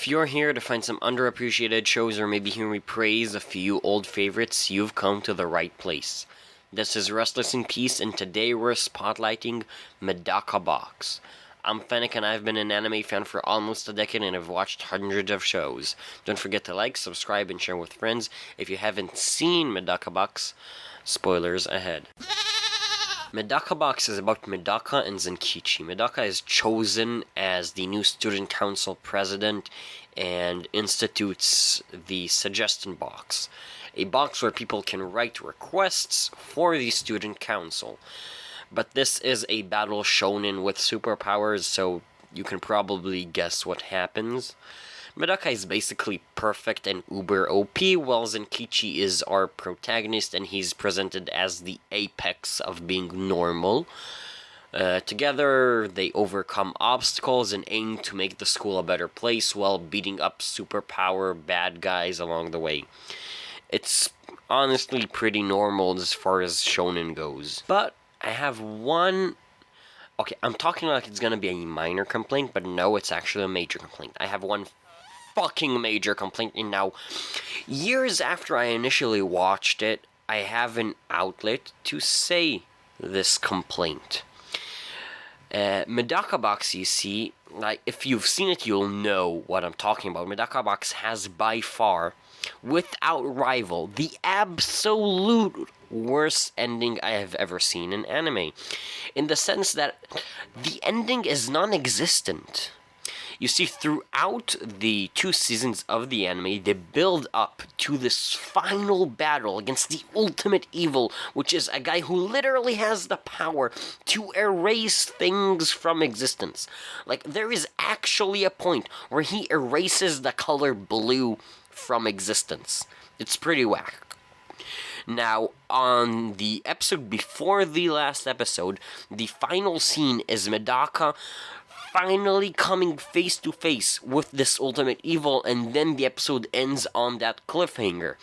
If you're here to find some underappreciated shows or maybe hear me praise a few old favorites, you've come to the right place. This is Restless in Peace, and today we're spotlighting Medaka Box. I'm Fennec, and I've been an anime fan for almost a decade and have watched hundreds of shows. Don't forget to like, subscribe, and share with friends. If you haven't seen Medaka Box, spoilers ahead. Medaka Box is about Medaka and Zenkichi. Medaka is chosen as the new student council president and institutes the suggestion box, a box where people can write requests for the student council. But this is a battle shonen with superpowers, so you can probably guess what happens. Medaka is basically perfect and uber OP, while Zenkichi is our protagonist and he's presented as the apex of being normal. Together, they overcome obstacles and aim to make the school a better place while beating up superpower bad guys along the way. It's honestly pretty normal as far as shonen goes. But I have one... Okay, I'm talking like it's gonna be a minor complaint, but no, it's actually a major complaint. I have one fucking major complaint, and now, years after I initially watched it, I have an outlet to say this complaint. Medaka Box, you see, like, if you've seen it, you'll know what I'm talking about. Medaka Box has by far, without rival, the absolute worst ending I have ever seen in anime. In the sense that the ending is non-existent. You see, throughout the 2 seasons of the anime, they build up to this final battle against the ultimate evil, which is a guy who literally has the power to erase things from existence. Like, there is actually a point where he erases the color blue from existence. It's pretty whack. Now, on the episode before the last episode, the final scene is Medaka finally coming face to face with this ultimate evil, and then the episode ends on that cliffhanger.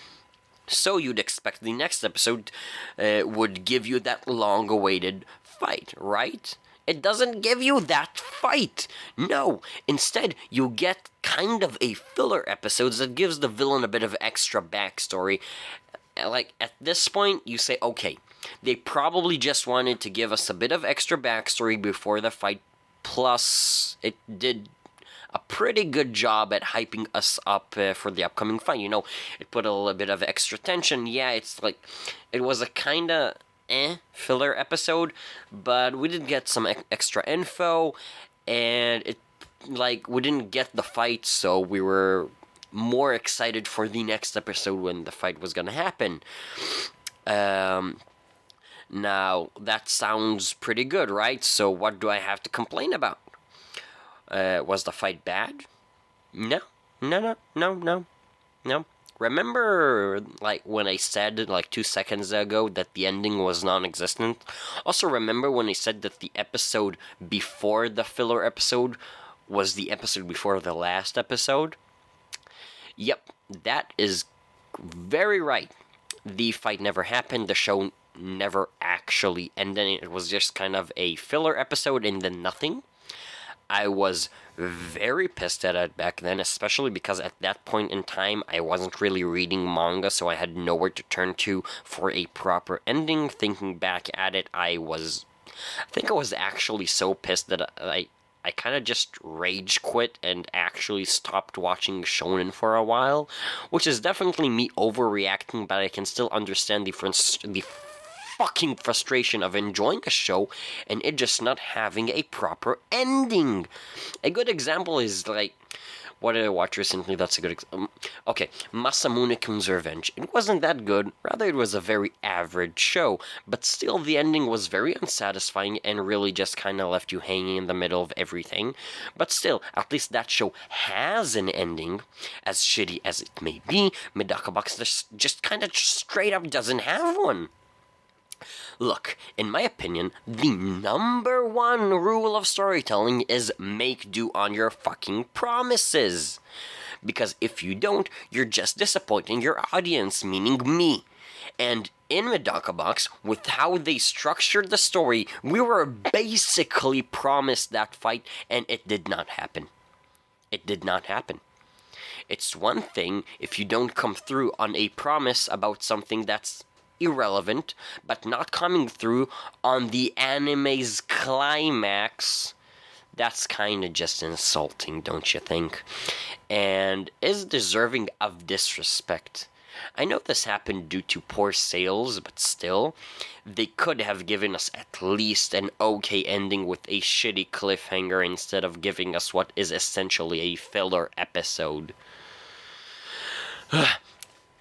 So you'd expect the next episode would give you that long-awaited fight, right? It doesn't give you that fight. No, instead you get kind of a filler episode that gives the villain a bit of extra backstory. Like, at this point, you say, okay, they probably just wanted to give us a bit of extra backstory before the fight. Plus, it did a pretty good job at hyping us up for the upcoming fight. You know, it put a little bit of extra tension. Yeah, it's like, it was a kinda filler episode, but we did get some extra info, and it, like, we didn't get the fight, so we were more excited for the next episode when the fight was gonna happen. Now, that sounds pretty good, right? So what do I have to complain about? Was the fight bad? No. Remember, like, when I said, like, 2 seconds ago that the ending was non-existent? Also, remember when I said that the episode before the filler episode was the episode before the last episode? Yep, that is very right. The fight never happened, the show never actually ended. It was just kind of a filler episode and then nothing. I was very pissed at it back then, especially because at that point in time I wasn't really reading manga, so I had nowhere to turn to for a proper ending. Thinking back at it, I think I was actually so pissed that I kind of just rage quit and actually stopped watching shonen for a while, which is definitely me overreacting, but I can still understand the fucking frustration of enjoying a show and it just not having a proper ending. A good example is, like, what did I watch recently? That's a good example. Okay, Masamune-kun's Revenge. It wasn't that good, rather it was a very average show, but still the ending was very unsatisfying and really just kind of left you hanging in the middle of everything. But still, at least that show has an ending. As shitty as it may be, Medaka Box just kind of straight up doesn't have one. Look, in my opinion, the number one rule of storytelling is make do on your fucking promises. Because if you don't, you're just disappointing your audience, meaning me. And in Medaka Box, with how they structured the story, we were basically promised that fight, and it did not happen. It did not happen. It's one thing if you don't come through on a promise about something that's irrelevant, but not coming through on the anime's climax, that's kind of just insulting, don't you think? And is deserving of disrespect. I know this happened due to poor sales, but still, they could have given us at least an okay ending with a shitty cliffhanger instead of giving us what is essentially a filler episode.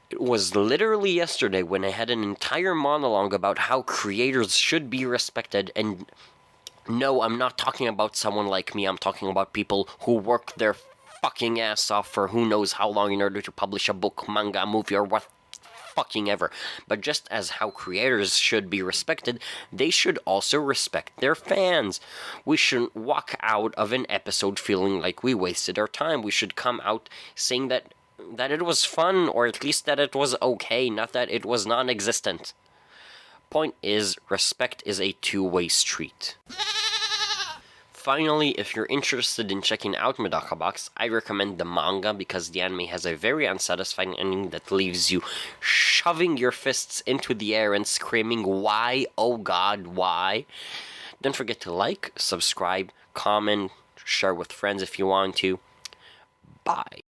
It was literally yesterday when I had an entire monologue about how creators should be respected, and no, I'm not talking about someone like me, I'm talking about people who work their fucking ass off for who knows how long in order to publish a book, manga, movie, or what fucking ever. But just as how creators should be respected, they should also respect their fans. We shouldn't walk out of an episode feeling like we wasted our time. We should come out saying that it was fun, or at least that it was okay, not that it was non-existent. Point is, respect is a two-way street. Finally, if you're interested in checking out Medaka Box, I recommend the manga because the anime has a very unsatisfying ending that leaves you shoving your fists into the air and screaming, why, oh god, why? Don't forget to like, subscribe, comment, share with friends if you want to. Bye.